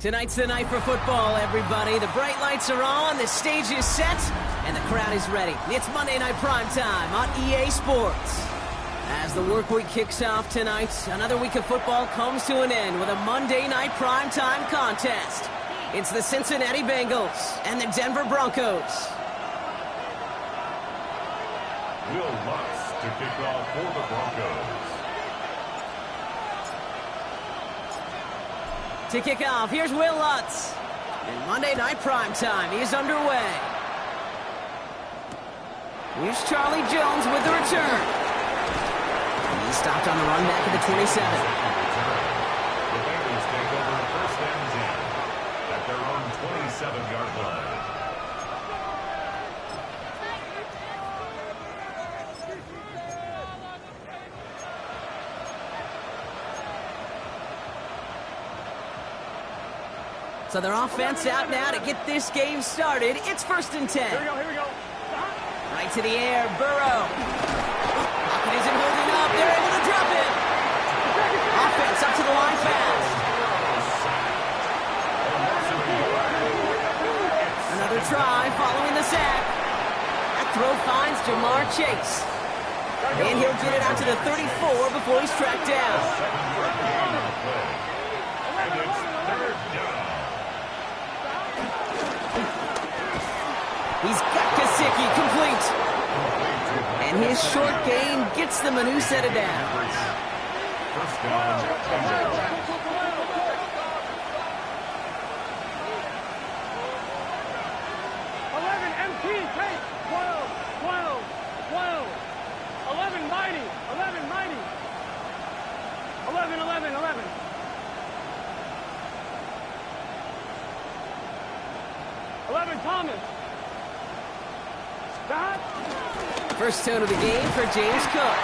Tonight's the night for football, everybody. The bright lights are on, the stage is set, and the crowd is ready. It's Monday Night Primetime on EA Sports. As the work week kicks off tonight, another week of football comes to an end with a Monday Night Primetime contest. It's the Cincinnati Bengals and the Denver Broncos. Will Lutz to kick off for the Broncos. To kick off, here's Will Lutz. And Monday Night Primetime is underway. Here's Charlie Jones with the return. And he's stopped on the run back at the 27. The Bengals take over first and 10 at their own 27-yard line. So their offense out now to get this game started. It's first and 10. Here we go. Right to the air, Burrow. Pocket isn't holding up. They're able to drop it. Offense up to the line fast. Another try following the sack. That throw finds Jamar Chase. And he'll get it out to the 34 before he's tracked down. He's got Gesicki complete. And his short gain gets them a new set of downs. First down, 11 MT, take 12, 12, 12. 11 mighty, 11 mighty. 11, 11, 11. 11 Thomas. Stop. First tone of the game for James Cook.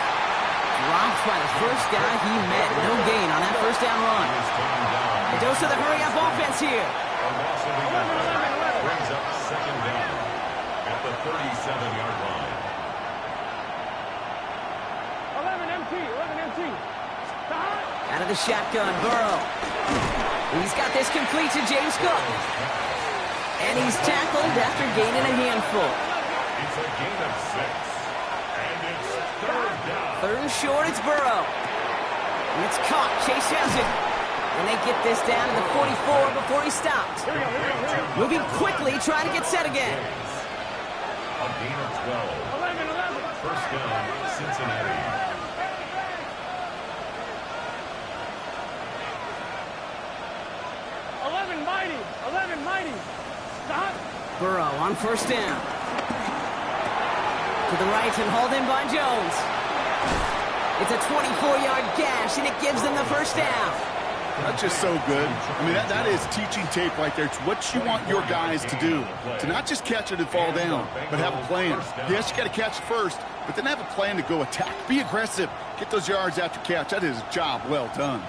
Dropped by the first guy he met. No gain on that first down run. A dose of the hurry-up offense here. brings up second down at the 37-yard line. 11 MT. Stop. Out of the shotgun, Burrow. He's got this complete to James Cook. And he's tackled after gaining a handful. It's a gain of 6. And it's third down. Third and short, it's Burrow. And it's caught. Chase has it. And they get this down to the 44 before he stopped. Moving quickly, trying to get set again. A gain of 12. 11. First down, Cincinnati. Mighty. Stop. Burrow on first down. To the right and hauled in by Jones. It's a 24-yard gash, and it gives them the first down. That's just so good. I mean, that is teaching tape right there. It's what you want your guys to do. To not just catch it and fall down, but have a plan. Yes, you got to catch it first, but then have a plan to go attack. Be aggressive. Get those yards after catch. That is a job well done.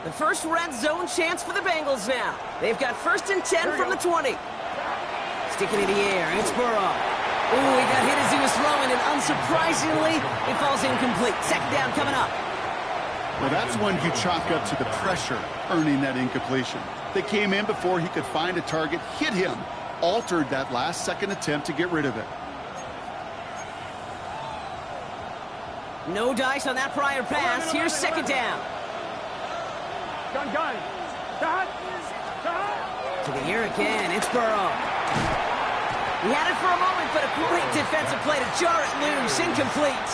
The first red zone chance for the Bengals now. They've got first and 10 from the 20. Sticking in the air, it's Burrow. Ooh, he got hit as he was throwing, and unsurprisingly, it falls incomplete. Second down coming up. Well, that's when you chalk up to the pressure earning that incompletion. They came in before he could find a target, hit him, altered that last-second attempt to get rid of it. No dice on that prior pass. Here's second down. Gun. Stop. To the air again, it's Burrow. He had it for a moment, but a great defensive play to jar it loose. Incomplete.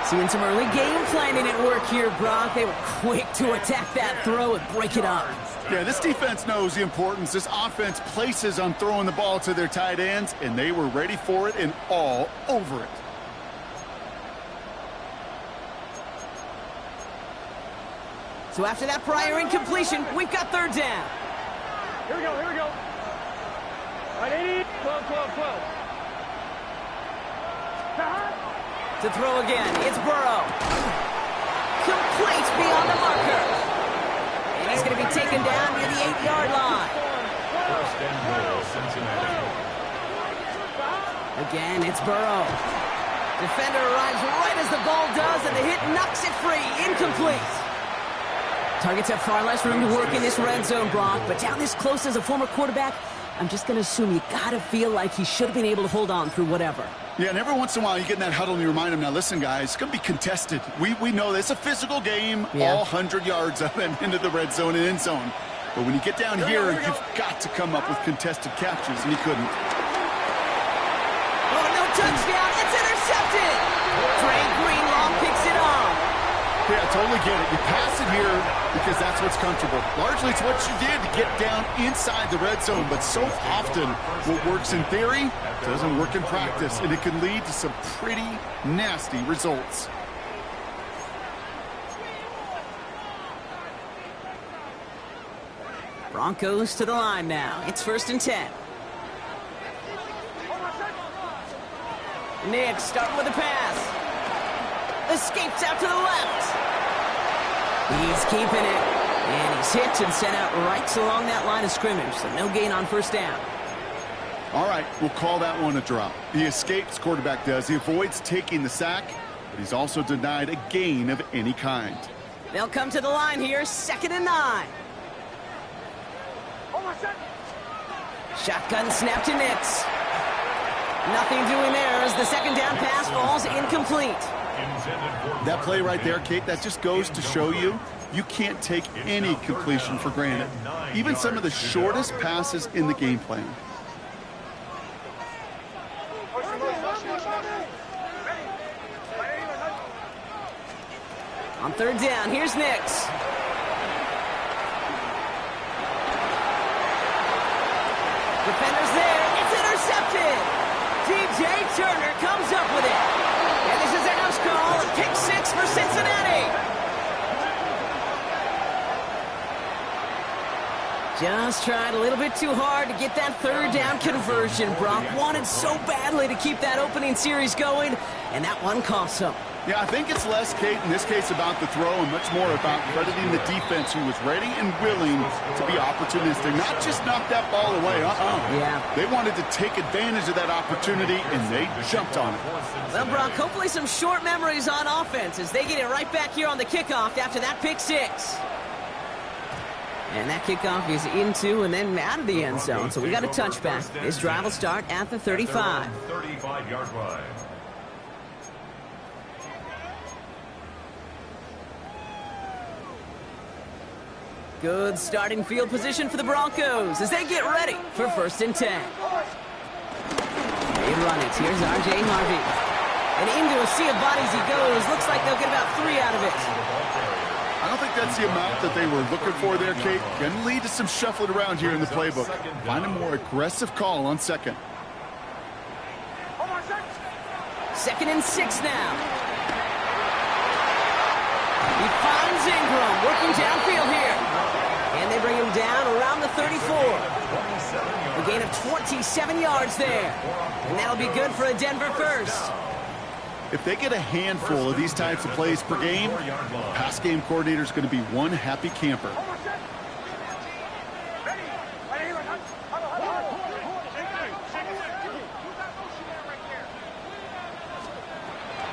Seeing some early game planning at work here, Brock. They were quick to attack that throw and break it up. Yeah, this defense knows the importance this offense places on throwing the ball to their tight ends, and they were ready for it and all over it. So after that prior incompletion, we've got third down. Here we go. Right, 80. 12. Stop. To throw again, it's Burrow. Complete beyond the marker. And he's going to be taken down near the 8-yard line. First and goal, Cincinnati. Again, it's Burrow. Defender arrives right as the ball does, and the hit knocks it free. Incomplete. Targets have far less room to work in this red zone, Brock, but down this close as a former quarterback, I'm just going to assume you got to feel like he should have been able to hold on through whatever. Yeah, and every once in a while you get in that huddle and you remind him, now listen, guys, it's going to be contested. We know this. It's a physical game, all 100 yards up and into the red zone and end zone. But when you get down here, you've got to come up with contested catches, and he couldn't. Oh, no touchdown. It's intercepted. Trey Greenlaw picks it off. Yeah, I totally get it. You pass it here because that's what's comfortable. Largely, it's what you did to get down inside the red zone. But so often, what works in theory doesn't work in practice, and it can lead to some pretty nasty results. Broncos to the line now. It's 1st and 10. Nick starting with a pass. Escapes out to the left. He's keeping it. And he's hit and sent out right along that line of scrimmage. So no gain on 1st down. All right, we'll call that one a drop. He escapes, quarterback does. He avoids taking the sack, but he's also denied a gain of any kind. They'll come to the line here, 2nd and 9. Shotgun snap to Nix. Nothing doing there as the 2nd down pass falls incomplete. That play right there, Kate, that just goes to show you can't take any completion for granted. Even some of the shortest passes in the game plan. On 3rd down, here's Nix. Defenders there, it's intercepted. DJ Turner comes up with it. And this is a house call, pick 6 for Cincinnati. Just tried a little bit too hard to get that 3rd down conversion. Brock wanted so badly to keep that opening series going, and that one cost him. Yeah, I think it's less, Kate, in this case about the throw and much more about crediting the defense who was ready and willing to be opportunistic. Not just knock that ball away. Yeah. They wanted to take advantage of that opportunity, and they jumped on it. Well, Brock, hopefully some short memories on offense as they get it right back here on the kickoff after that pick 6. And that kickoff is into and then out of the end zone. So we got a touchback. This drive will start at the 35. 35-yard line. Good starting field position for the Broncos as they get ready for 1st and 10. They run it. Here's R.J. Harvey. And into a sea of bodies he goes. Looks like they'll get about 3 out of it. I don't think that's the amount that they were looking for there, Kate. Going to lead to some shuffling around here in the playbook. Find a more aggressive call on 2nd. 2nd and 6 now. He finds Ingram working downfield here. And they bring him down around the 34. A gain of 27 yards there. And that'll be good for a Denver first. If they get a handful of these types of plays per game, pass game coordinator is going to be one happy camper.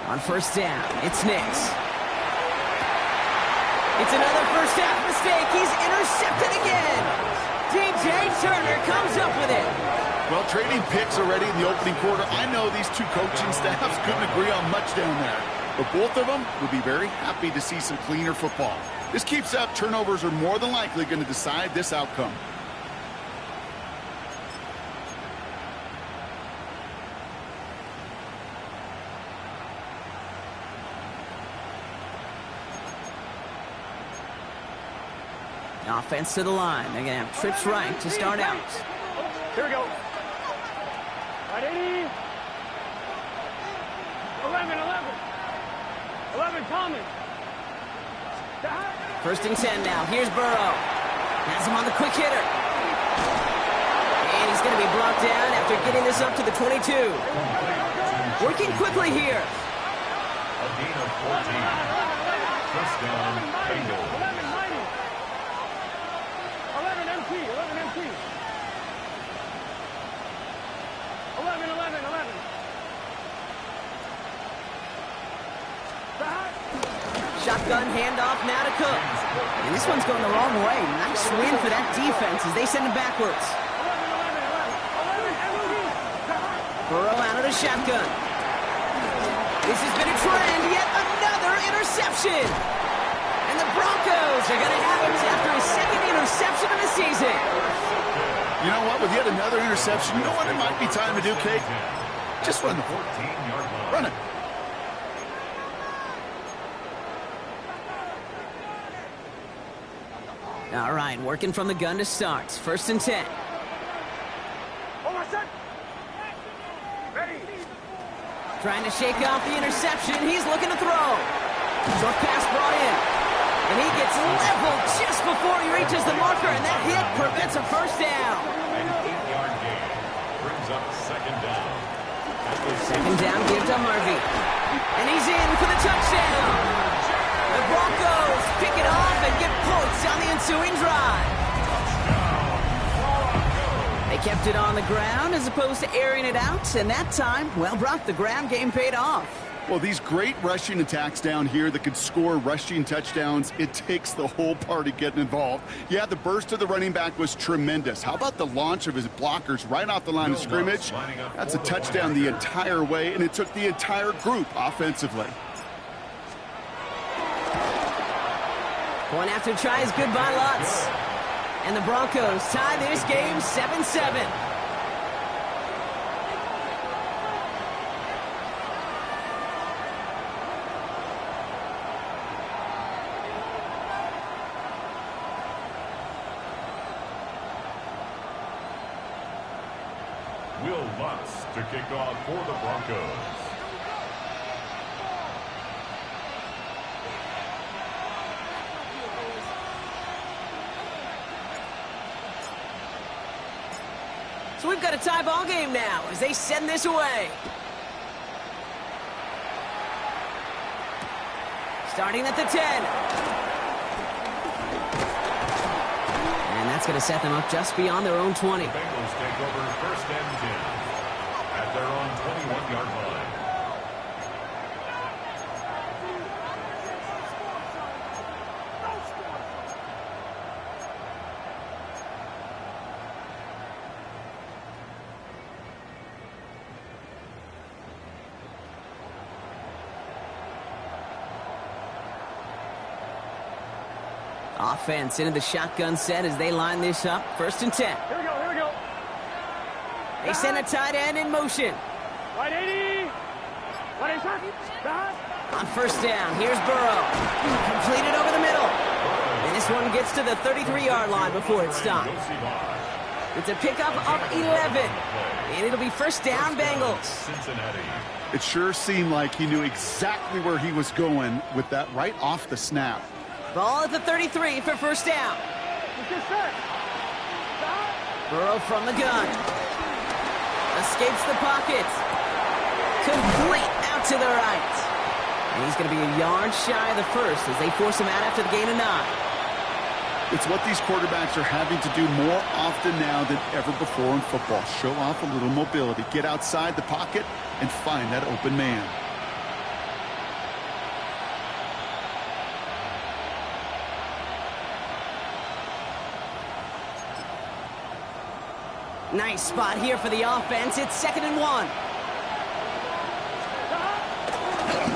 On 1st down, it's Nix. It's another 1st half mistake. He's intercepted again. DJ Turner comes up with it. Well, trading picks already in the opening quarter. I know these two coaching staffs couldn't agree on much down there. But both of them would be very happy to see some cleaner football. This keeps up. Turnovers are more than likely going to decide this outcome. Offense to the line. They're going to have trips right to start out. Here we go. Right, 80. 11. 11 coming. 1st and 10 now. Here's Burrow. Has him on the quick hitter. And he's going to be brought down after getting this up to the 22. Working quickly here. A gain of 14. 1st down, Bengals. 11 MT. 11. Shotgun handoff now to Cook. And this one's going the wrong way. Nice win for that defense as they send it backwards. Burrow out of the shotgun. This has been a trend. Yet another interception. And the Broncos are going to have it after his second interception of the season. You know what? With yet another interception, you know what it might be time to do, Kate? Just run the 14-yard line. Run it. All right, working from the gun to start. 1st and 10. Trying to shake off the interception. He's looking to throw. Short pass brought in. And he gets leveled just before he reaches the marker, and that hit prevents a first down. An 8-yard gain brings up 2nd down. Second down, give to Harvey. And he's in for the touchdown. The Broncos pick it off and get points on the ensuing drive. They kept it on the ground as opposed to airing it out, and that time, well, Brock, the ground game paid off. Well, these great rushing attacks down here that could score rushing touchdowns, it takes the whole party getting involved. Yeah, the burst of the running back was tremendous. How about the launch of his blockers right off the line of scrimmage? That's a touchdown the entire way, and it took the entire group offensively. Point after try is good by Lutz. And the Broncos tie this game 7-7. Will Lutz to kick off for the Broncos. So we've got a tie ball game now as they send this away. Starting at the 10. And that's going to set them up just beyond their own 20. The Bengals take over 1st and 10 at their own 21-yard line. Offense into the shotgun set as they line this up. 1st and 10. Here we go, here we go. They send a tight end in motion. Right 80. Right 80. On 1st down, here's Burrow. Completed over the middle. And this one gets to the 33-yard line before it's stopped. It's a pickup of 11. And it'll be 1st down, Bengals. Cincinnati. It sure seemed like he knew exactly where he was going with that right off the snap. Ball at the 33 for 1st down. Burrow from the gun. Escapes the pocket. Complete out to the right. And he's going to be a yard shy of the first as they force him out after the gain of 9. It's what these quarterbacks are having to do more often now than ever before in football. Show off a little mobility. Get outside the pocket and find that open man. Nice spot here for the offense. It's 2nd and 1.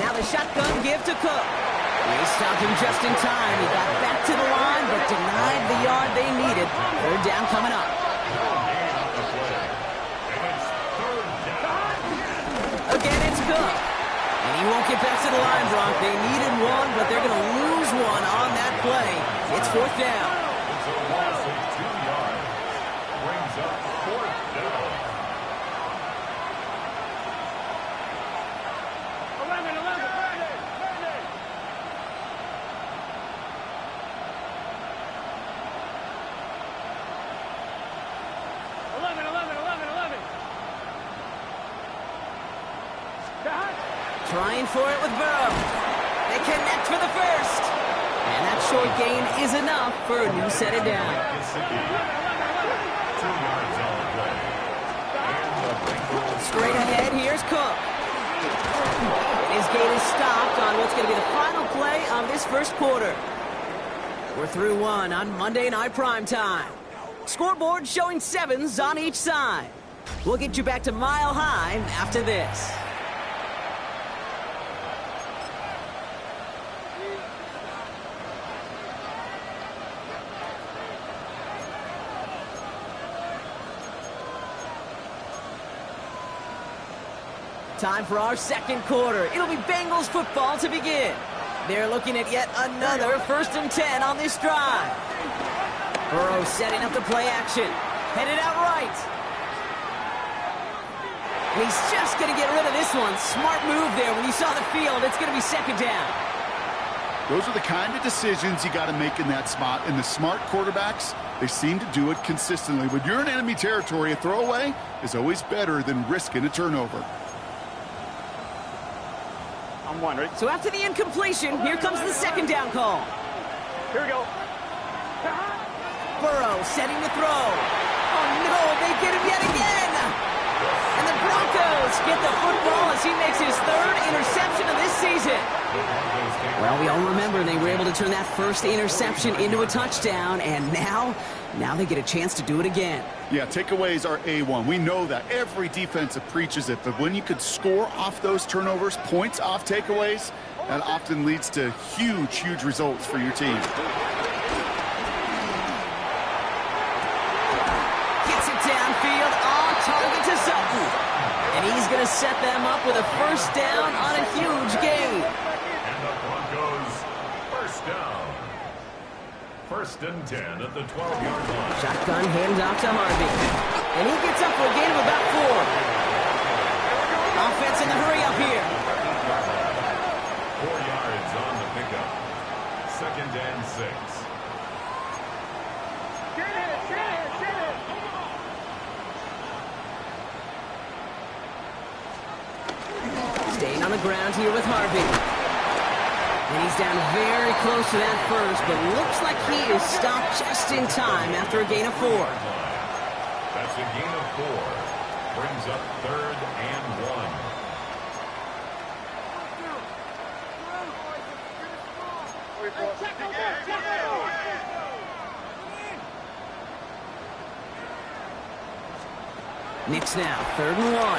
Now the shotgun give to Cook. They stopped him just in time. He got back to the line, but denied the yard they needed. 3rd down coming up. Again, it's Cook. And he won't get back to the line, Bronk. They needed one, but they're going to lose one on that play. It's 4th down. It's a loss of 2 yards. Brings up 4th down. 11. Trying for it with Burrow. They connect for the first. And that short gain is enough for a new set of down. 2 yards on the play. And the Bengals Straight ahead, here's Cook. And His gate is stopped on what's going to be the final play of this first quarter. We're through one on Monday Night Primetime. Scoreboard showing 7s on each side. We'll get you back to Mile High after this. Time for our second quarter. It'll be Bengals football to begin. They're looking at yet another 1st and 10 on this drive. Burrow setting up the play action. Headed out right. And he's just going to get rid of this one. Smart move there. When you saw the field, it's going to be 2nd down. Those are the kind of decisions you got to make in that spot. And the smart quarterbacks, they seem to do it consistently. When you're in enemy territory, a throwaway is always better than risking a turnover. I'm one, right? So after the incompletion, here comes the 2nd down call. Here we go. Burrow setting the throw. Oh no, they get him yet again. And the Broncos get the football as he makes his 3rd interception of this season. Well, we all remember they were able to turn that first interception into a touchdown, and now they get a chance to do it again. Yeah, takeaways are A1. We know that. Every defense preaches it, but when you could score off those turnovers, points off takeaways, that often leads to huge, huge results for your team. Gets it downfield, on target to Sutton. And he's going to set them up with a 1st down on a huge gain. And the Broncos, 1st down. 1st and 10 at the 12-yard line. Shotgun handoff to Harvey. And he gets up for a gain of about 4. Offense in the hurry up here. 4 yards on the pickup. 2nd and 6. Get it, get it, get it. Staying on the ground here with Harvey. And he's down very close to that first, but looks like he is stopped just in time after a gain of 4. That's a gain of 4. Brings up 3rd and 1. Knicks now, 3rd and 1.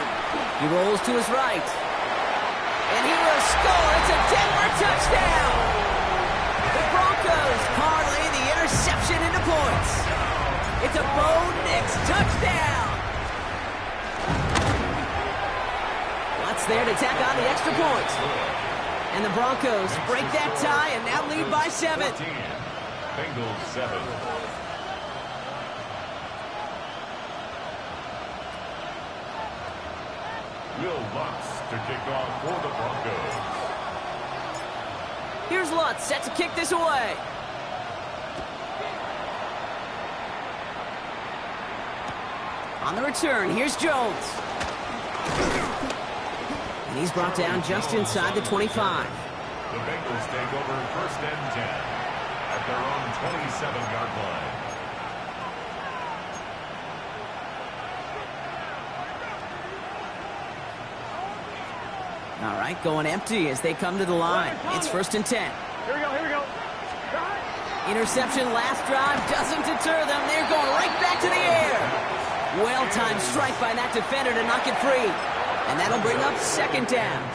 He rolls to his right. And he will score. It's a Denver touchdown. The Broncos parlay the interception into points. It's a Bo Nix touchdown. What's there to tack on the extra point? And the Broncos break that tie and now lead by 7. 14. Bengals 7. Will Lutz to kick off for the Broncos. Here's Lutz set to kick this away. On the return, here's Jones. And he's brought down just inside the 25. The Bengals take over 1st and 10 at their own 27-yard line. All right, going empty as they come to the line. It's 1st and 10. Here we go, here we go. Interception last drive doesn't deter them. They're going right back to the air. Well-timed strike by that defender to knock it free. And that'll bring up 2nd down.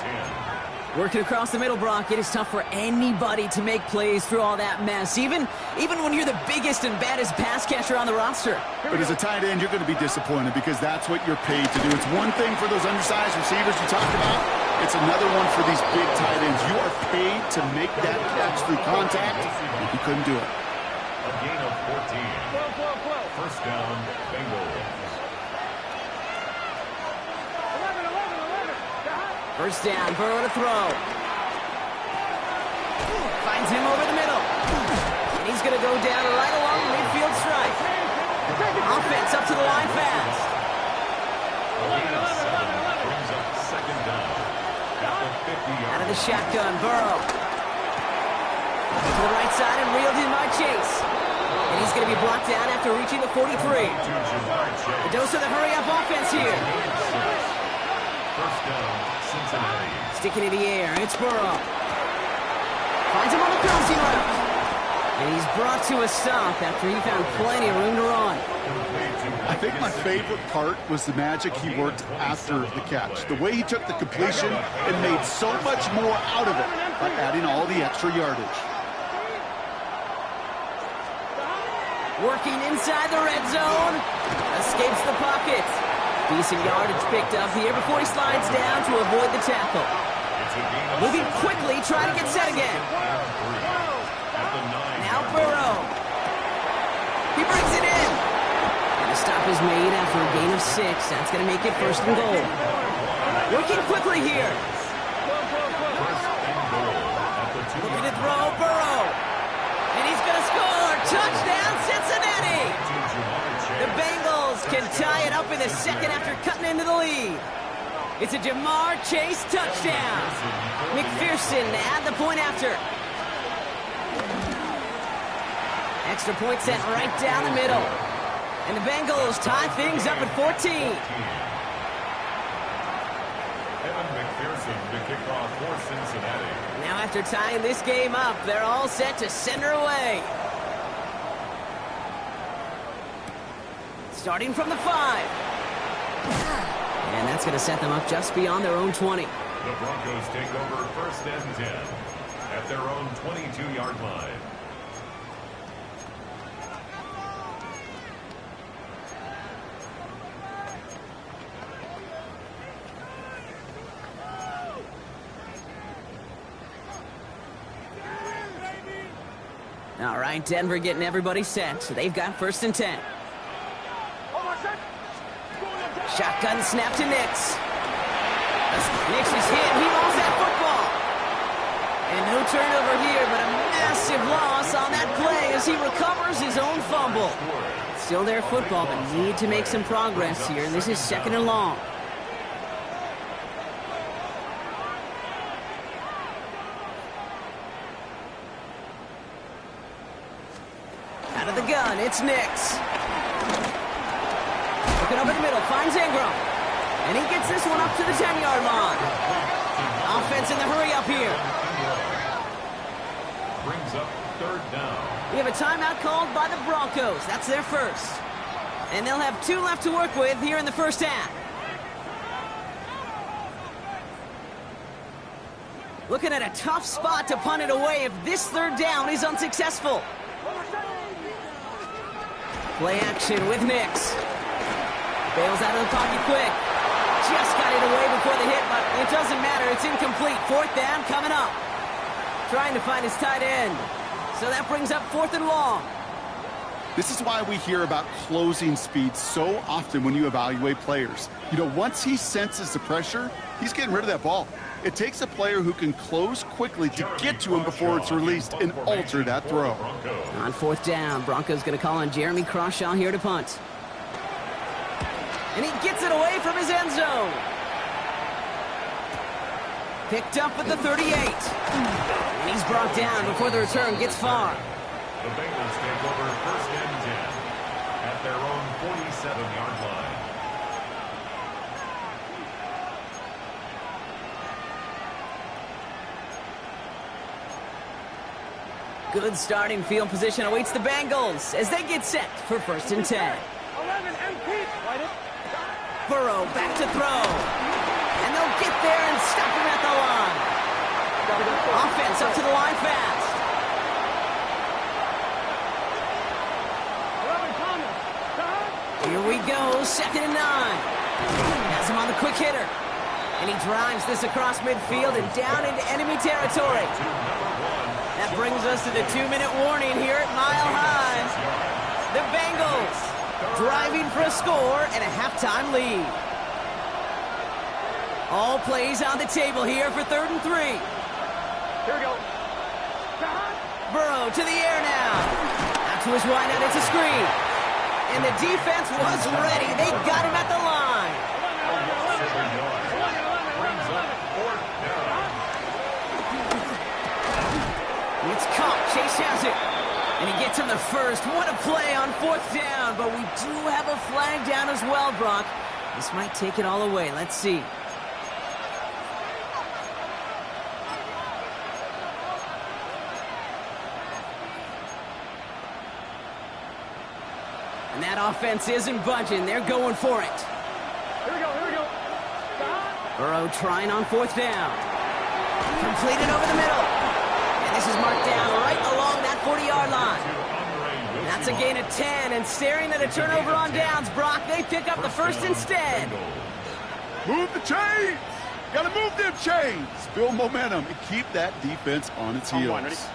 Working across the middle, Brock, it is tough for anybody to make plays through all that mess, even when you're the biggest and baddest pass catcher on the roster. But as a tight end, you're going to be disappointed because that's what you're paid to do. It's one thing for those undersized receivers you talked about. It's another one for these big tight ends. You are paid to make that catch through contact. You couldn't do it. A gain of 14. 1st down, Bengals. 1st down, Burrow to throw. Finds him over the middle. And he's going to go down right along the midfield stripe. Offense up to the line fast. A gain of 7 brings up 2nd down at the 50-yard. Out of the shotgun, Burrow. To the right side and reeled in by Chase. And he's going to be blocked down after reaching the 43. The dose of the hurry-up offense here. 1st down, Cincinnati. Sticking in the air. It's Burrow. Finds him on the crossing route. And he's brought to a stop after he found plenty of room to run. I think my favorite part was the magic he worked after the catch. The way he took the completion and made so much more out of it by adding all the extra yardage. Working inside the red zone. Escapes the pocket. Decent yardage picked up here before he slides down to avoid the tackle. Moving quickly, trying to get set again. Now Burrow. He brings it in. And the stop is made after a gain of 6. That's going to make it 1st and goal. Working quickly here. Looking to throw, Burrow. And he's going to score. Touchdown, Cincinnati. The Bengals can tie it up in the second after cutting into the lead. It's a Jamar Chase touchdown. McPherson to add the point after. Extra point sent right down the middle. And the Bengals tie things up at 14. Evan McPherson to kick off for Cincinnati. Now after tying this game up, they're all set to send her away. Starting from the 5. And that's going to set them up just beyond their own 20. The Broncos take over 1st and 10 at their own 22-yard line. All right, Denver getting everybody set. So they've got 1st and 10. Shotgun snap to Nix. Nix is hit. He lost that football. And no turnover here, but a massive loss on that play as he recovers his own fumble. Still their football, but need to make some progress here, and this is 2nd and long. Out of the gun, it's Nix. Looking over the middle, finds Ingram. And he gets this one up to the 10-yard line. Offense in the hurry up here. Brings up 3rd down. We have a timeout called by the Broncos. That's their first. And they'll have 2 left to work with here in the first half. Looking at a tough spot to punt it away if this 3rd down is unsuccessful. Play action with Nix. Bails out of the pocket quick. Just got it away before the hit, but it doesn't matter. It's incomplete. 4th down coming up. Trying to find his tight end. So that brings up 4th and long. This is why we hear about closing speed so often when you evaluate players. You know, once he senses the pressure, he's getting rid of that ball. It takes a player who can close quickly to get to him before it's released and alter that throw. On 4th down, Broncos going to call on Jeremy Crawshaw here to punt. And he gets it away from his end zone. Picked up at the 38. And he's brought down before the return gets far. The Bengals take over 1st and 10 at their own 47-yard line. Good starting field position awaits the Bengals as they get set for 1st and 10. Burrow back to throw. And they'll get there and stop him at the line. Offense up to the line fast. Here we go, 2nd and 9. Has him on the quick hitter. And he drives this across midfield and down into enemy territory. That brings us to the 2-minute warning here at Mile High. The Bengals driving for a score and a halftime lead. All plays on the table here for 3rd and 3. Here we go. Burrow to the air now. Out to his wideout, it's a screen. And the defense was ready. They got him at the line. It's caught. Chase has it. And he gets him the first. What a play on 4th down. But we do have a flag down as well, Brock. This might take it all away. Let's see. And that offense isn't budging. They're going for it. Here we go, here we go. Burrow trying on 4th down. Completed over the middle. And this is marked down right along that 40-yard line. That's a gain of 10, and staring at a turnover on downs, Brock, they pick up the first instead. Move the chains! Gotta move them chains! Build momentum and keep that defense on its heels.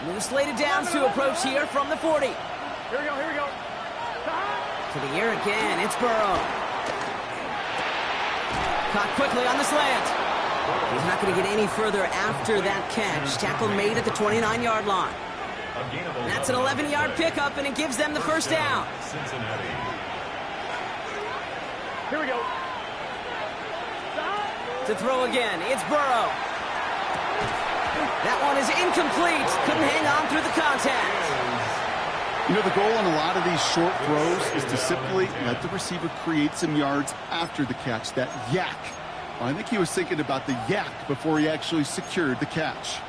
With a slated downs to approach here from the 40. Here we go, here we go. To the air again, it's Burrow. Caught quickly on the slant. He's not going to get any further after that catch. Tackle made at the 29-yard line. That's an 11-yard pickup, and it gives them the first down. Here we go. To throw again, it's Burrow. That one is incomplete. Couldn't hang on through the contact. You know, the goal on a lot of these short throws is to simply let the receiver create some yards after the catch, that yak. Well, I think he was thinking about the yak before he actually secured the catch.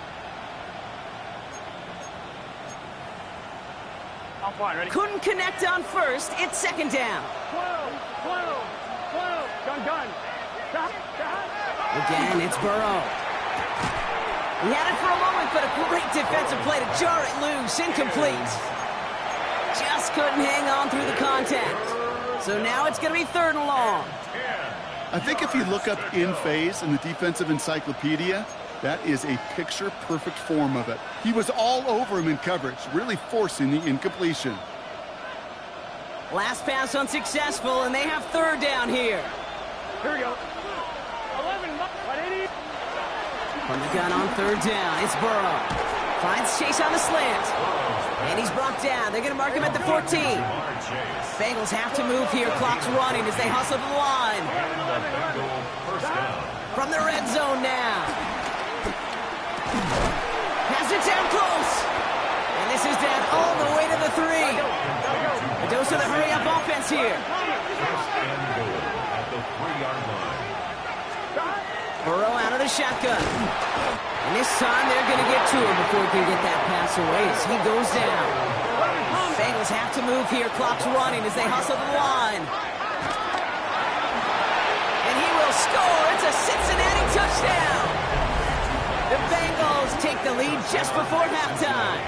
I'm fine, ready? Couldn't connect on first. It's second down. 12. Gun. Again, it's Burrow. He had it for a moment, but a great defensive play to jar it loose. Incomplete. Just couldn't hang on through the contact. So now it's going to be 3rd and long. I think if you look up in phase in the defensive encyclopedia, that is a picture-perfect form of it. He was all over him in coverage, really forcing the incompletion. Last pass unsuccessful, and they have 3rd down here. Here we go. 11, 180. From the gun on 3rd down, it's Burrow. Finds Chase on the slant. And he's brought down. They're going to mark him at the 14. Bengals have to move here. Clock's running as they hustle to the line. From the red zone now. Has it down close. And this is down all the way to the 3. A dose of the hurry-up offense here. Burrow out of the shotgun. And this time they're going to get to him before he can get that pass away as he goes down. Bengals have to move here. Clock's running as they hustle to the line. And he will score. It's a Cincinnati touchdown. The Bengals take the lead just before halftime.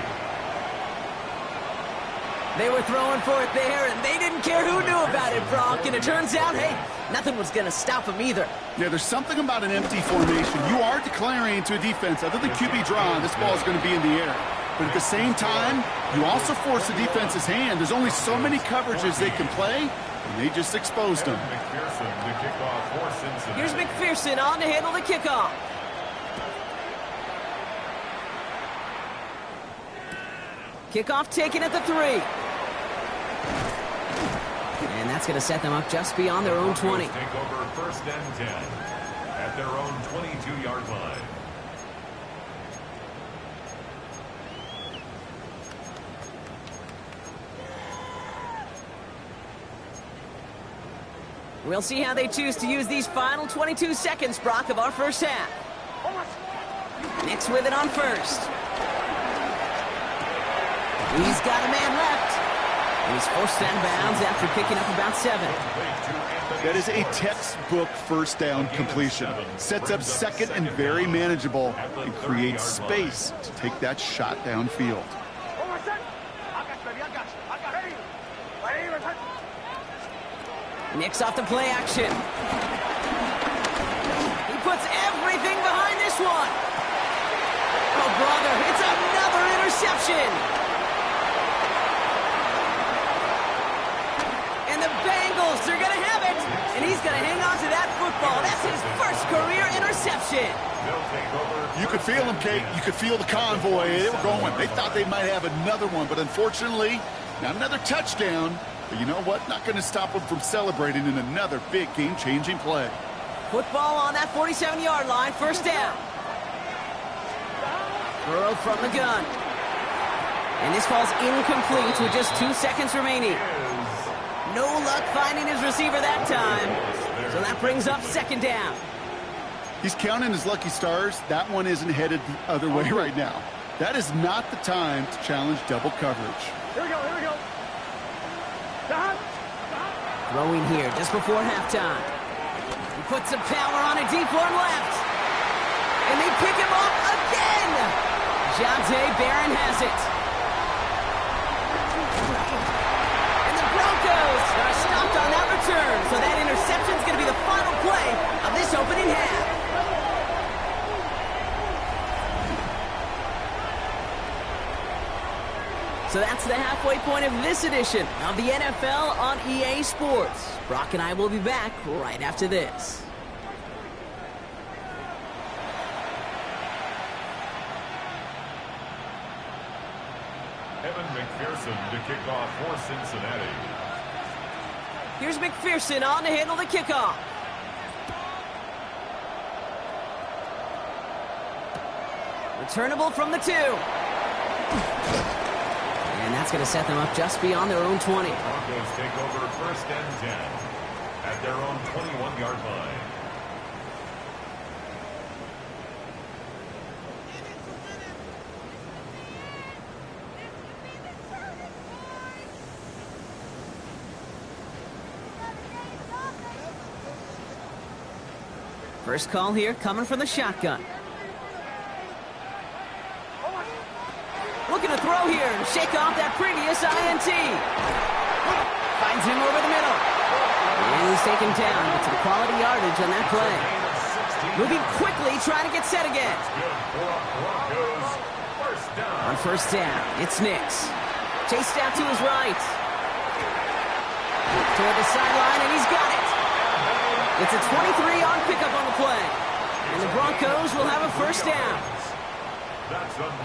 They were throwing for it there, and they didn't care who knew about it, Brock. And it turns out, hey, nothing was going to stop them either. Yeah, there's something about an empty formation. You are declaring to a defense, other than QB draw, this ball is going to be in the air. But at the same time, you also force the defense's hand. There's only so many coverages they can play, and they just exposed them. Here's McPherson on to handle the kickoff. Kickoff taken at the 3. And that's going to set them up just beyond their own 20. Take over 1st and 10 at their own 22-yard line. We'll see how they choose to use these final 22 seconds, Brock, of our first half. Nick's with it on 1st. He's got a man left. And he's forced out of bounds after picking up about 7. That is a textbook 1st down completion. Sets up 2nd and very manageable and creates space to take that shot downfield. Nick's off the play action. He puts everything behind this one. Oh, brother, it's another interception. And the Bengals, they're going to have it. And he's going to hang on to that football. That's his first career interception. You could feel them, Kate. You could feel the convoy. They were going. They thought they might have another one, but unfortunately, not another touchdown. But you know what? Not going to stop them from celebrating in another big game-changing play. Football on that 47-yard line, 1st down. Burrow from the gun. And this falls incomplete with just 2 seconds remaining. No luck finding his receiver that time. So that brings up 2nd down. He's counting his lucky stars. That one isn't headed the other way right now. That is not the time to challenge double coverage. Here we go, here we go. Throwing here just before halftime. He puts some power on a deep one left. And they pick him up again. Jonte Barron has it. And the Broncos are stopped on that return. So that interception is going to be the final play of this opening half. So that's the halfway point of this edition of the NFL on EA Sports. Brock and I will be back right after this. Evan McPherson to kick off for Cincinnati. Here's McPherson on to handle the kickoff. Returnable from the 2. And that's going to set them up just beyond their own 20. Broncos take over 1st and 10 at their own 21-yard line. First call here coming from the shotgun. Looking to throw here and shake off that previous INT. Finds him over the middle. And he's taken down. Gets some quality yardage on that play. Moving quickly, trying to get set again. On first down, it's Nix. Chased out to his right. Toward the sideline, and he's got it. It's a 23-yard pickup on the play. And the Broncos will have a first down.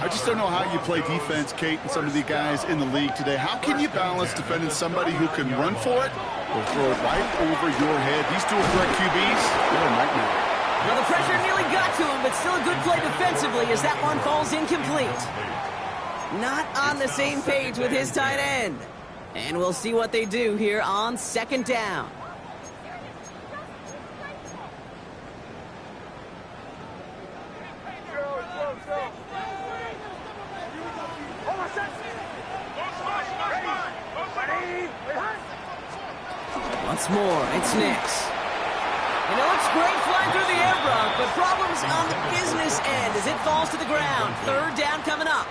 I just don't know how you play defense, Kate, and some of the guys in the league today. How can you balance defending somebody who can run for it or throw it right over your head? These dual threat QBs, they're a nightmare. Well, the pressure nearly got to him, but still a good play defensively as that one falls incomplete. Not on the same page with his tight end. And we'll see what they do here on second down. Once more, it's Nix. And it looks great flying through the air, Brock, but problems on the business end as it falls to the ground. Third down coming up.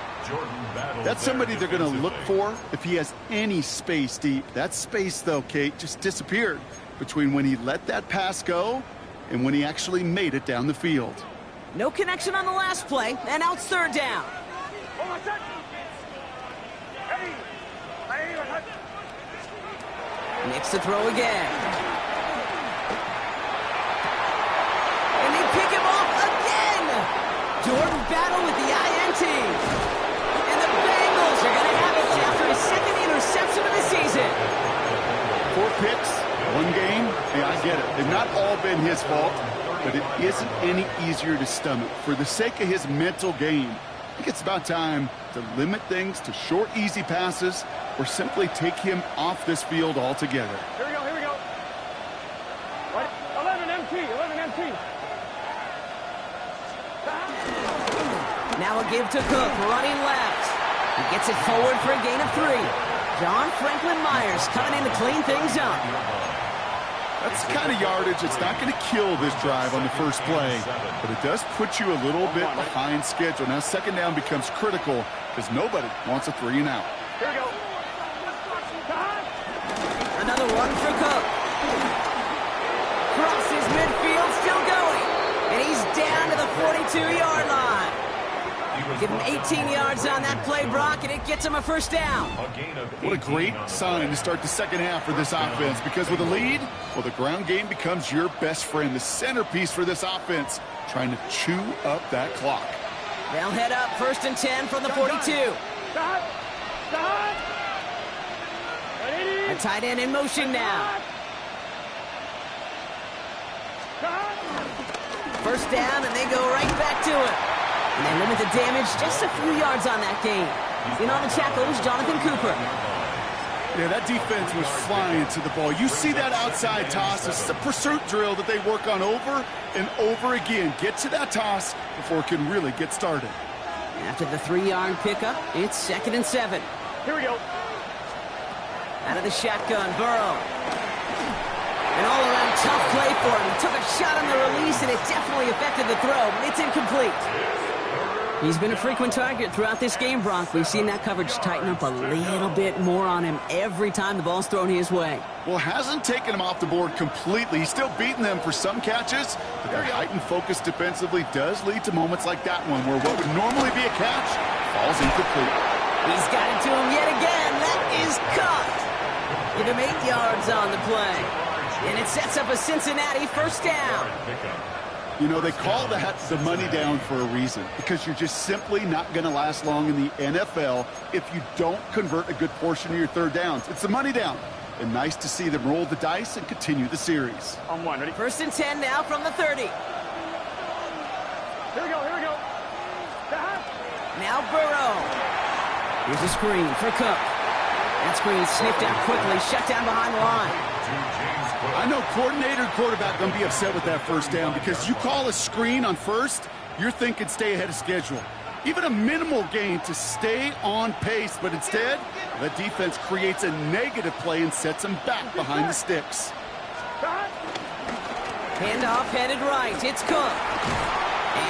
That's somebody they're going to look for if he has any space deep. That space, though, Kate, just disappeared between when he let that pass go and when he actually made it down the field. No connection on the last play, and now it's third down. Nix to throw again. And they pick him off again. Jordan Battle with the INT. And the Bengals are going to have it after his second interception of the season. 4 picks, 1 game. Yeah, I get it. They've not all been his fault, but it isn't any easier to stomach. For the sake of his mental game, I think it's about time to limit things to short, easy passes or simply take him off this field altogether. Here we go, here we go. Right. 11 MT. Now a give to Cook, running left. He gets it forward for a gain of 3. John Franklin Myers coming in to clean things up. That's the kind of yardage that's not going to kill this drive on the first play, but it does put you a little bit behind schedule. Now second down becomes critical because nobody wants a 3 and out. Here we go. Another one for Cook. Crosses midfield, still going. And he's down to the 42-yard line. Give him 18 yards on that play, Brock, and it gets him a first down. What a great sign to start the second half for this offense, because with a lead, well, the ground game becomes your best friend, the centerpiece for this offense, trying to chew up that clock. They'll head up 1st and 10 from the 42. A tight end in motion now. First down, and they go right back to it. And they limit the damage just a few yards on that game. In on the tackle was Jonathan Cooper. Yeah, that defense was flying to the ball. You see that outside toss. This is a pursuit drill that they work on over and over again. Get to that toss before it can really get started. After the 3-yard pickup, it's 2nd and 7. Here we go. Out of the shotgun, Burrow. An all-around tough play for him. He took a shot on the release, and it definitely affected the throw. It's incomplete. He's been a frequent target throughout this game, Bronk. We've seen that coverage tighten up a little bit more on him every time the ball's thrown his way. Well, hasn't taken him off the board completely. He's still beating them for some catches, but that heightened focus defensively does lead to moments like that one where what would normally be a catch falls incomplete. He's got it to him yet again. That is caught. Give him 8 yards on the play. And it sets up a Cincinnati first down. You know, they call that the money down for a reason, because you're just simply not going to last long in the NFL if you don't convert a good portion of your third downs. It's the money down. And nice to see them roll the dice and continue the series. On one, ready? First and 10 now from the 30. Here we go, here we go. Now Burrow. Here's a screen for Cook. That screen sniffed out quickly, shut down behind the line. I know coordinator and quarterback going to be upset with that first down, because you call a screen on first, you're thinking stay ahead of schedule. Even a minimal gain to stay on pace, but instead, the defense creates a negative play and sets them back behind the sticks. Handoff headed right. It's Cook.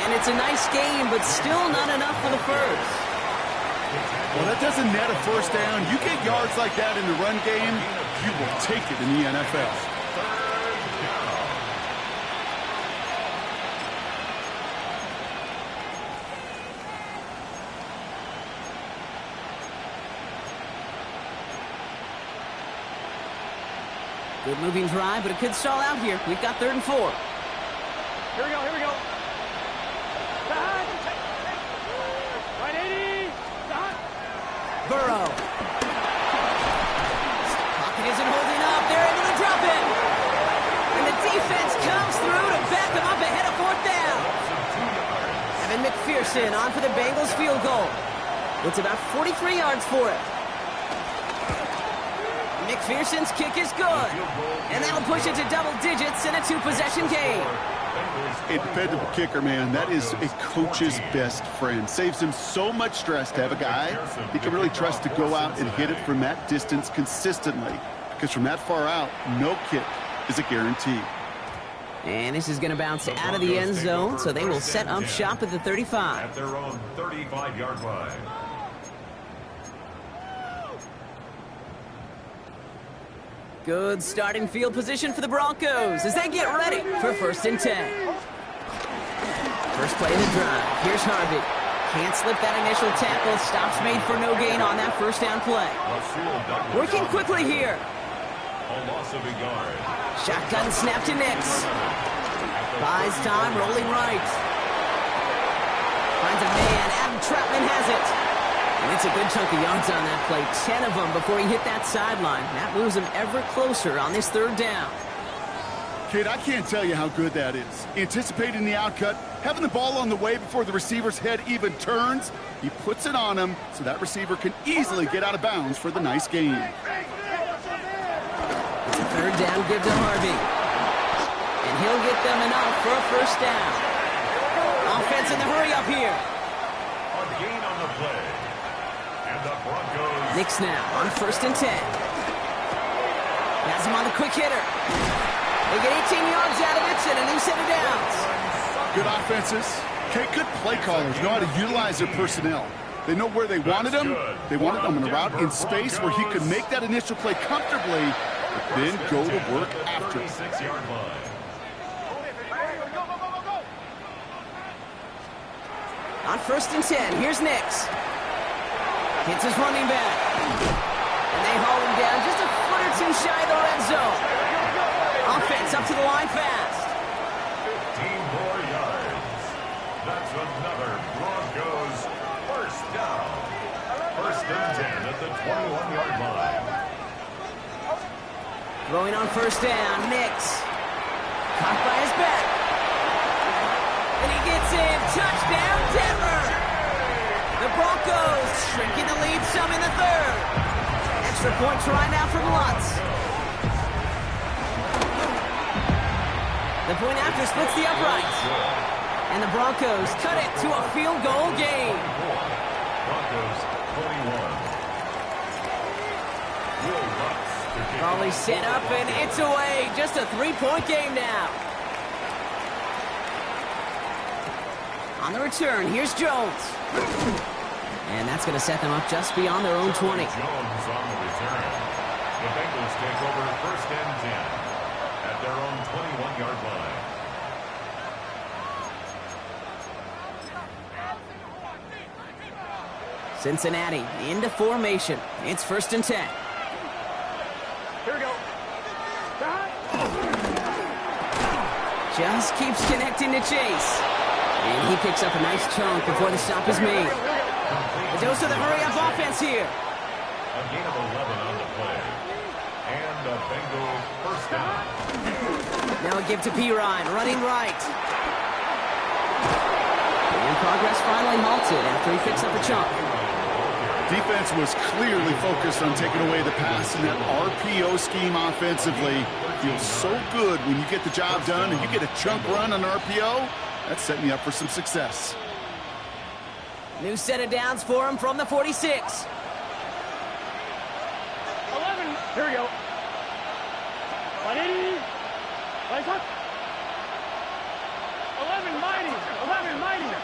And it's a nice game, but still not enough for the first. Well, that doesn't net a first down. You get yards like that in the run game, you will take it in the NFL. Good moving drive, but it could stall out here. We've got 3rd and 4. Here we go, here we go. Right 80. Burrow. Pocket isn't holding up. They're into the drop-in. And the defense comes through to back them up ahead of 4th down. Evan McPherson on for the Bengals field goal. It's about 43 yards for it. McPherson's kick is good. And that'll push it to double digits in a 2-possession game. A dependable kicker, man. That is a coach's best friend. Saves him so much stress to have a guy he can really trust to go out and hit it from that distance consistently. Because from that far out, no kick is a guarantee. And this is going to bounce out of the end zone, so they will set up shop at the 35. At their own 35-yard line. Good starting field position for the Broncos as they get ready for 1st and 10. First play of the drive. Here's Harvey. Can't slip that initial tackle. Stops made for no gain on that first down play. Working quickly here. A loss of a yard. Shotgun snap to Nix. Buys time, rolling right. Finds a man. Adam Troutman has it. And it's a good chunk of yards on that play. 10 of them before he hit that sideline. That moves him ever closer on this 3rd down. Kid, I can't tell you how good that is. Anticipating the outcut, having the ball on the way before the receiver's head even turns. He puts it on him so that receiver can easily get out of bounds for the nice gain. It's a 3rd down give to Harvey. And he'll get them enough for a first down. Offense in the hurry up here. A gain on the play. And the Broncos. Nix now on 1st and 10. Has him on the quick hitter. They get 18 yards out of it and a new set of downs. Good offenses. Okay, good play callers know how to utilize their personnel. They know where they wanted him. They wanted him on a route in space where he could make that initial play comfortably, but then go to work after. 36-yard line. On 1st and 10, here's Nix. Hits his running back. And they haul him down just a foot or two shy of the red zone. Offense up to the line fast. 15 more yards. That's another Broncos first down. 1st and 10 at the 21-yard line. Throwing on 1st down, Nix. Caught by his back. And he gets in. Touchdown, Denver. The Broncos shrinking the lead some in the 3rd. Extra point try now from Lutz. The point after splits the uprights. And the Broncos cut it to a field goal game. Broncos 21. Will Lutz. Raleigh set up, and it's away. Just a 3-point game now. On the return, here's Jones. And that's going to set them up just beyond their own 20. Jones on the return. The Bengals take over 1st and 10 at their own 21-yard line. Cincinnati into formation. It's 1st and 10. Here we go. Just keeps connecting to Chase. And he picks up a nice chunk before the stop is made. The dose of the hurry-up offense here. A gain of 11 on the play. And a Bengal 1st down. Now a give to Pirine, running right. And progress finally halted after he picks up a chunk. Defense was clearly focused on taking away the pass, and that RPO scheme offensively feels so good when you get the job done and you get a chunk run on RPO. That's setting you up for some success. New set of downs for him from the 46. 11. Here we go. 180. Lights up. 11 mighty. 11 mighty.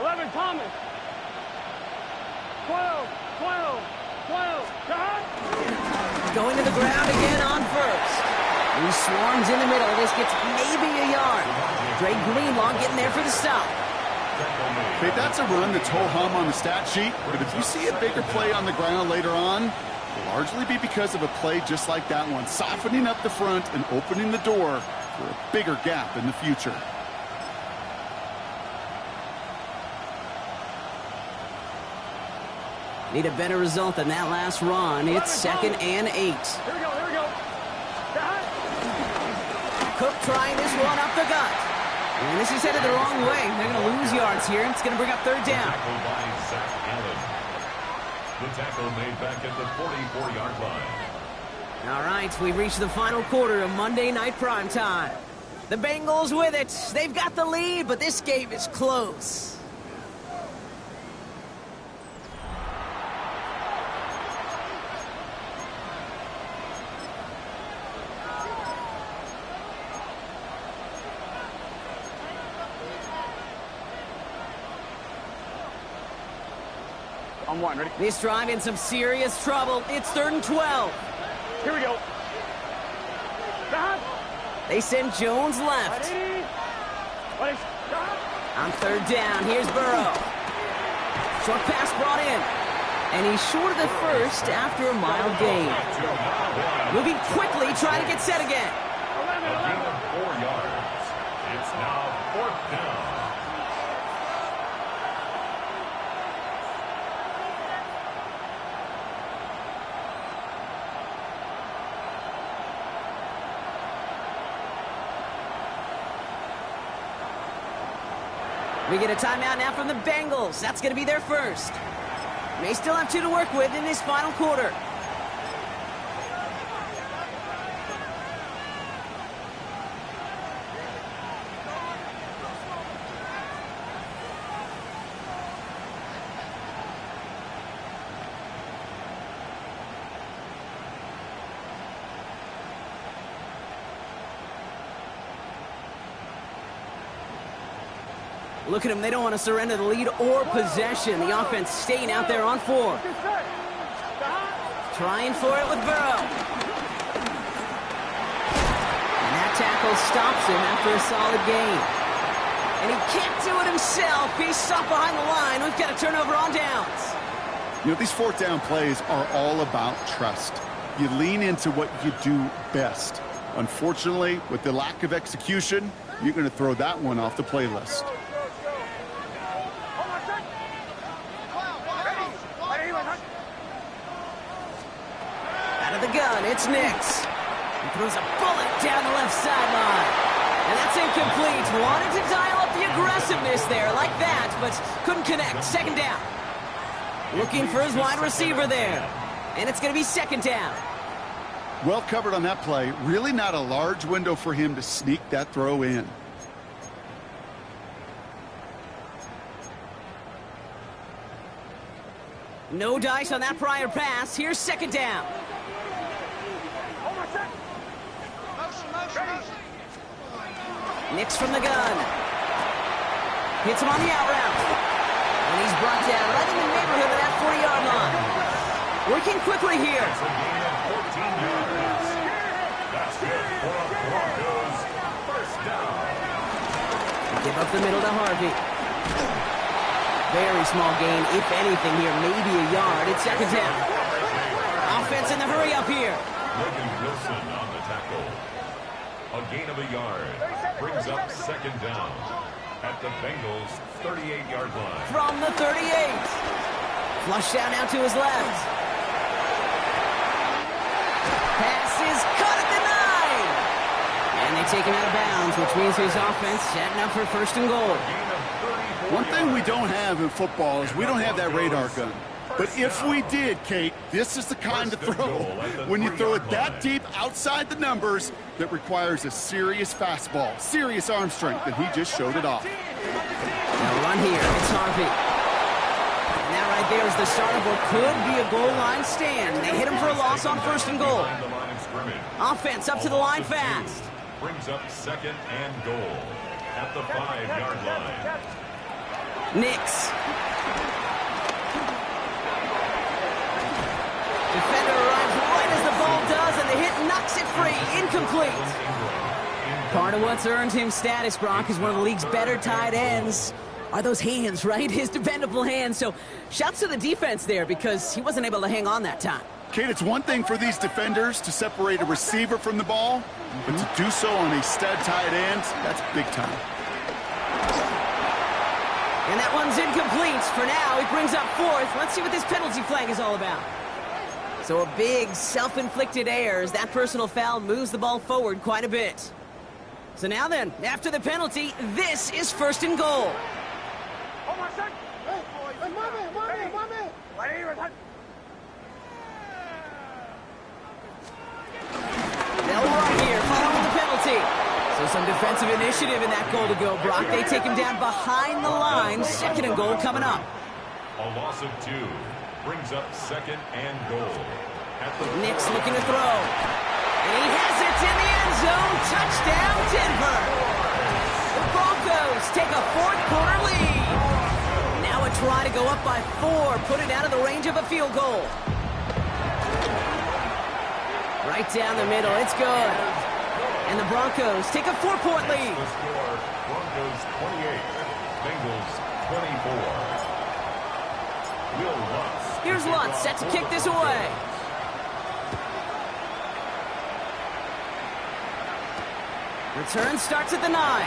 11 Thomas. 12. 12. 12. John. Going to the ground again on 1st. He swarms in the middle. This gets maybe a yard. Dre Greenlaw getting there for the stop. Okay, that's a run that's ho-hum on the stat sheet, but if you see a bigger play on the ground later on, it'll largely be because of a play just like that one, softening up the front and opening the door for a bigger gap in the future. Need a better result than that last run. It's 2nd and 8. Here we go. Here we go. John. Cook trying this one up the gut. And this is headed the wrong way. They're going to lose yards here. It's going to bring up 3rd down. Tackle by Zach Allen. The tackle made back at the 44-yard line. All right, we've reached the final quarter of Monday Night Primetime. The Bengals with it. They've got the lead, but this game is close. On 1. Ready? This drive in some serious trouble. It's 3rd and 12. Here we go. John. They send Jones left. 180. On 3rd down, here's Burrow. Short pass brought in. And he's short of the first after a mild gain. Moving quickly, trying to get set again. A gain of 4 yards. It's now 4th down. We get a timeout now from the Bengals. That's going to be their first. They still have 2 to work with in this final quarter. Look at them. They don't want to surrender the lead or possession. The offense staying out there on 4. Trying for it with Burrow. And that tackle stops him after a solid gain. And he can't do it himself. He's stopped behind the line. We've got a turnover on downs. You know, these 4th down plays are all about trust. You lean into what you do best. Unfortunately, with the lack of execution, you're going to throw that one off the playlist. The gun, it's Nix. He throws a bullet down the left sideline. And that's incomplete. Wanted to dial up the aggressiveness there like that, but couldn't connect. 2nd down. Looking for his wide receiver there. And it's going to be 2nd down. Well covered on that play. Really not a large window for him to sneak that throw in. No dice on that prior pass. Here's second down. Nix from the gun. Hits him on the out route. And he's brought down right in the neighborhood of that 40-yard line. Working quickly here. It's a gain of 14 yards. That's it for a Broncos first down. Give up the middle to Harvey. Very small gain, if anything here, maybe a yard. It's second down. Offense in the hurry up here. Logan Wilson on the tackle. A gain of a yard. Brings up second down at the Bengals' 38-yard line. From the 38. Flush down now to his left. Pass is caught at the 9. And they take him out of bounds, which means his offense setting up for first and goal. One thing we don't have in football is we don't have that radar gun. But if we did, Kate, this is the kind of throw when you throw it that deep outside the numbers that requires a serious fastball, serious arm strength, and he just showed it off. Now run here, it's Harvey. And that right there is the start of what could be a goal line stand. They hit him for a loss on first and goal. Offense up to the line fast. Brings up second and goal at the 5-yard line. Nix. Defender arrives right as the ball does, and the hit knocks it free. Incomplete. Part of what's earned him status, Brock, is one of the league's better tight ends. Are those hands, right? His dependable hands. So shouts to the defense there because he wasn't able to hang on that time. Kate, it's one thing for these defenders to separate a receiver from the ball, but to do so on a stud tight end, that's big time. And that one's incomplete. For now, it brings up fourth. Let's see what this penalty flag is all about. So a big self-inflicted error as that personal foul moves the ball forward quite a bit. So now then, after the penalty, this is first and goal. They'll run here following the penalty. So some defensive initiative in that goal to go, Brock. They take him down behind the line. Second and goal coming up. A loss of 2 brings up second and goal. Nix looking to throw. And he has it in the end zone. Touchdown, Denver. The Broncos take a fourth-quarter lead. Now a try to go up by 4, put it out of the range of a field goal. Right down the middle, it's good. And the Broncos take a 4-point lead. The score, Broncos 28, Bengals 24. Will Lutz. Here's Lutz, set to kick this away. Return starts at the 9.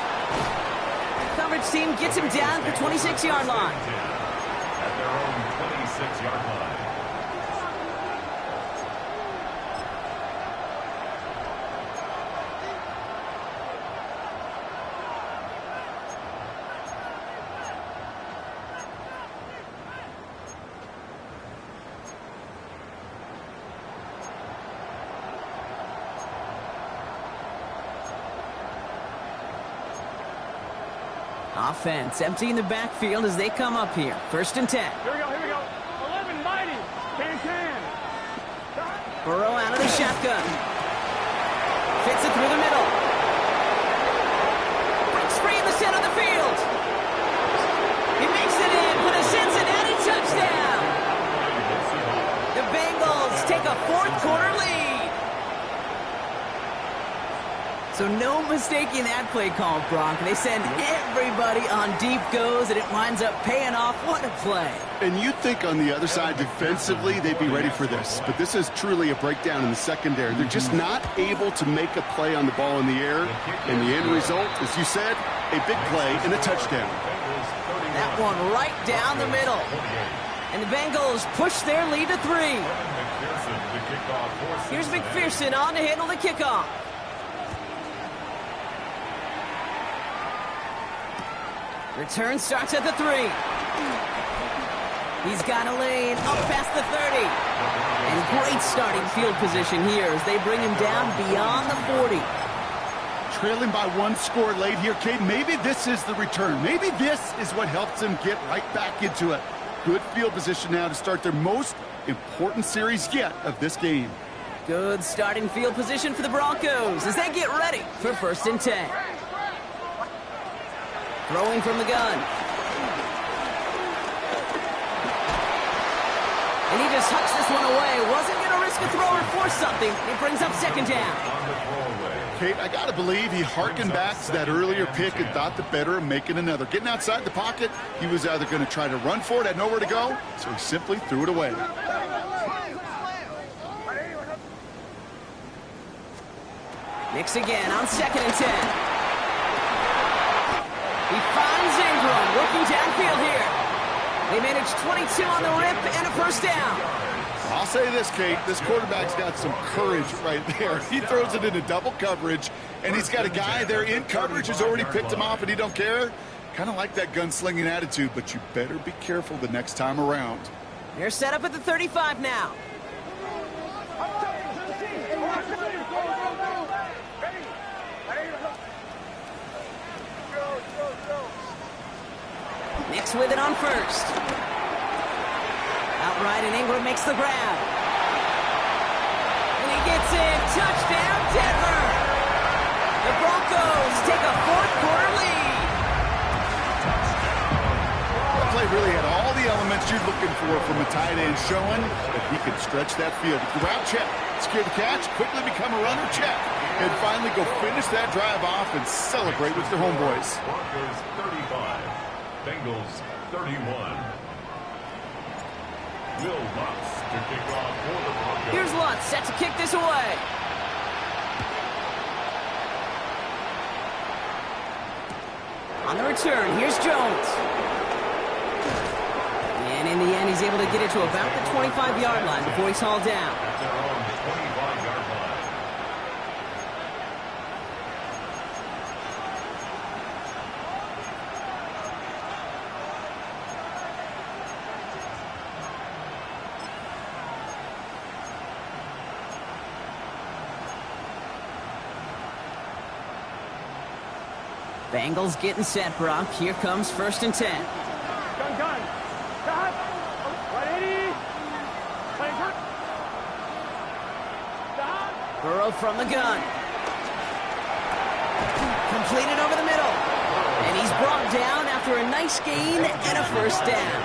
Coverage team gets him down at the 26-yard line. At their own 26-yard line. Offense emptying the backfield as they come up here. First and 10. Here we go, here we go. 11, mighty. Can. Burrow out of the shotgun. Fits it through the middle. Breaks free in the center of the field. He makes it in for the Cincinnati touchdown. The Bengals take a fourth-quarter lead. So no mistaking that play call, Brock. They send everybody on deep goes, and it winds up paying off. What a play. And you'd think on the other side, defensively, they'd be ready for this. But this is truly a breakdown in the secondary. They're just not able to make a play on the ball in the air. And the end result, as you said, a big play and a touchdown. That one right down the middle. And the Bengals push their lead to 3. Here's McPherson on to handle the kickoff. Return starts at the 3. He's got a lane up past the 30. And great starting field position here as they bring him down beyond the 40. Trailing by 1 score late here, Kate. Maybe this is the return. Maybe this is what helps him get right back into it. Good field position now to start their most important series yet of this game. Good starting field position for the Broncos as they get ready for 1st and 10. Throwing from the gun. And he just hucks this one away. Wasn't going to risk a throw or force something. It brings up 2nd down. Kate, I got to believe he harkened back to that earlier pick and thought the better of making another. Getting outside the pocket, he was either going to try to run for it, had nowhere to go, so he simply threw it away. Mix again on 2nd and 10. He finds Ingram working downfield here. They manage 22 on the rip and a 1st down. I'll say this, Kate, this quarterback's got some courage right there. He throws it into double coverage, and he's got a guy there in coverage who's already picked him off, and he don't care. Kind of like that gunslinging attitude, but you better be careful the next time around. They're set up at the 35 now. Nix with it on 1st. Outright, and Ingram makes the grab. And he gets in. Touchdown, Denver. The Broncos take a 4th quarter lead. The play really had all the elements you're looking for from a tight end, showing that he can stretch that field. Route check, secure the catch, quickly become a runner check, and finally go finish that drive off and celebrate with their homeboys. Broncos 35, Bengals 31. Will Lutz to kick off for the Broncos. Here's Lutz set to kick this away. On the return, here's Jones. And in the end, he's able to get it to about the 25-yard line before he's hauled down. At their own 25-yard line. Bengals getting set, Brock. Here comes 1st and 10. Gun. Stop. Ready. Stop. Burrow from the gun. Completed over the middle. And he's brought down after a nice gain and a 1st down.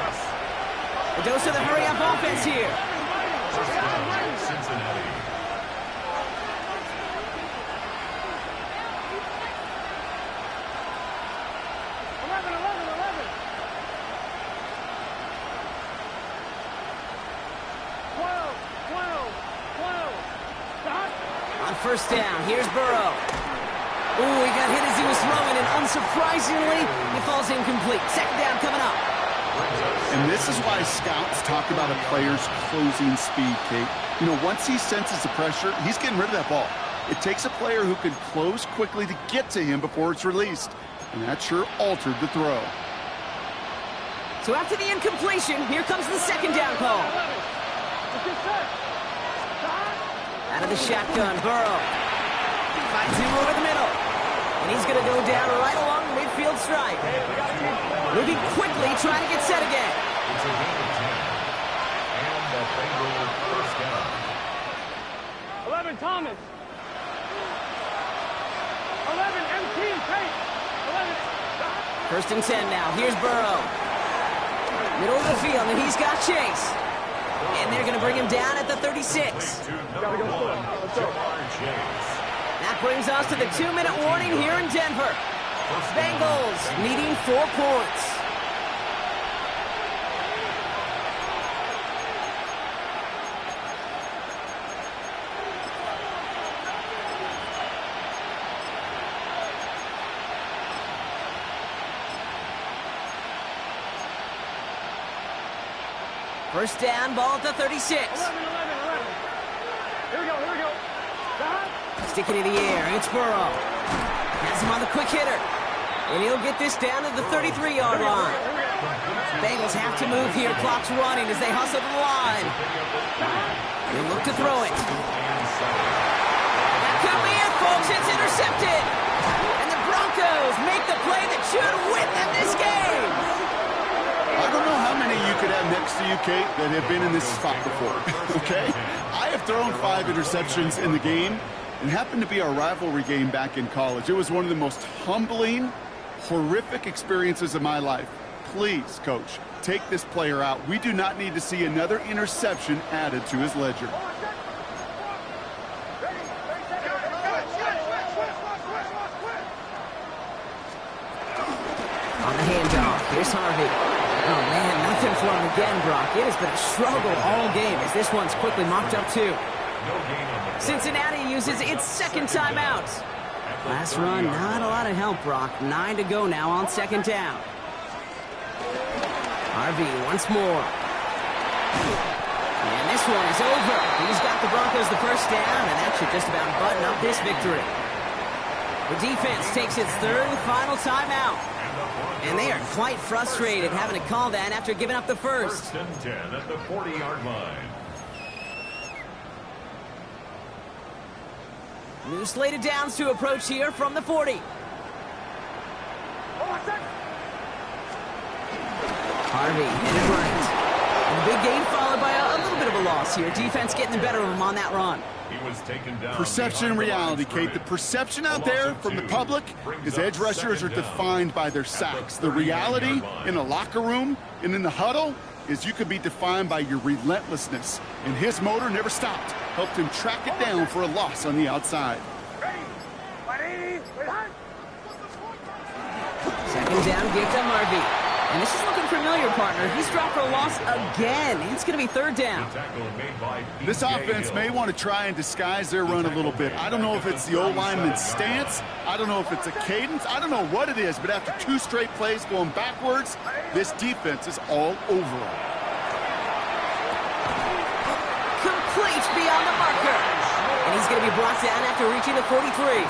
A dose of the hurry-up offense here. Cincinnati. On 1st down, here's Burrow. Ooh, he got hit as he was throwing, and unsurprisingly, he falls incomplete. 2nd down coming up. And this is why scouts talk about a player's closing speed, Kate. You know, once he senses the pressure, he's getting rid of that ball. It takes a player who can close quickly to get to him before it's released. And that sure altered the throw. So after the incompletion, here comes the 2nd down call. Out of the shotgun, Burrow finds him over the middle. And he's going to go down right along the midfield stripe. Moving quickly, trying to get set again. It's a gain of 10. And the Bengals 1st down. 11 Thomas. 11 MT Tate. 11. 1st and 10 now. Here's Burrow. Middle of the field, and he's got Chase. And they're going to bring him down at the 36. That brings us to the 2-minute warning here in Denver. Bengals needing 4 points. First down, ball at the 36. 11. Here we go. Stick it in the air, and it's Burrow. Has him on the quick hitter. And he'll get this down to the 33-yard line. Bengals have to move here. Clock's running as they hustle to the line. They look to throw it. That could be it, folks. It's intercepted. And the Broncos make the play that should win them this game. I don't know how many you could have you, Kate, that have been in this spot before, okay? I have thrown 5 interceptions in the game, and happened to be our rivalry game back in college. It was one of the most humbling, horrific experiences of my life. Please, Coach, take this player out. We do not need to see another interception added to his ledger. On the handoff, here's Harvey. Oh, man, nothing for him again, Brock. It has been a struggle all game as this one's quickly mopped up, too. Cincinnati uses its second timeout. Last run, not a lot of help, Brock. 9 to go now on second down. Harvey once more. And this one is over. He's got the Broncos the first down, and that should just about button up this victory. The defense takes its third and final timeout. And they are quite frustrated having to call that after giving up the first. First and 10 at the 40-yard line. New slated downs to approach here from the 40. Harvey headed right. And a big gain followed by a little bit of a loss here. Defense getting the better of him on that run. He was taken down. Perception and reality, Kate. The perception out there from the public is edge rushers are defined by their sacks. The reality in the locker room and in the huddle is you could be defined by your relentlessness. And his motor never stopped. Helped him track it down for a loss on the outside. Second down, give to Harvey. And this is looking familiar, partner. He's dropped for a loss again. It's going to be third down. This offense may want to try and disguise their run a little bit. I don't know if it's the O-lineman's stance. I don't know if it's a cadence. I don't know what it is, but after 2 straight plays going backwards, this defense is all over them. Complete beyond the marker. And he's going to be brought down after reaching the 43.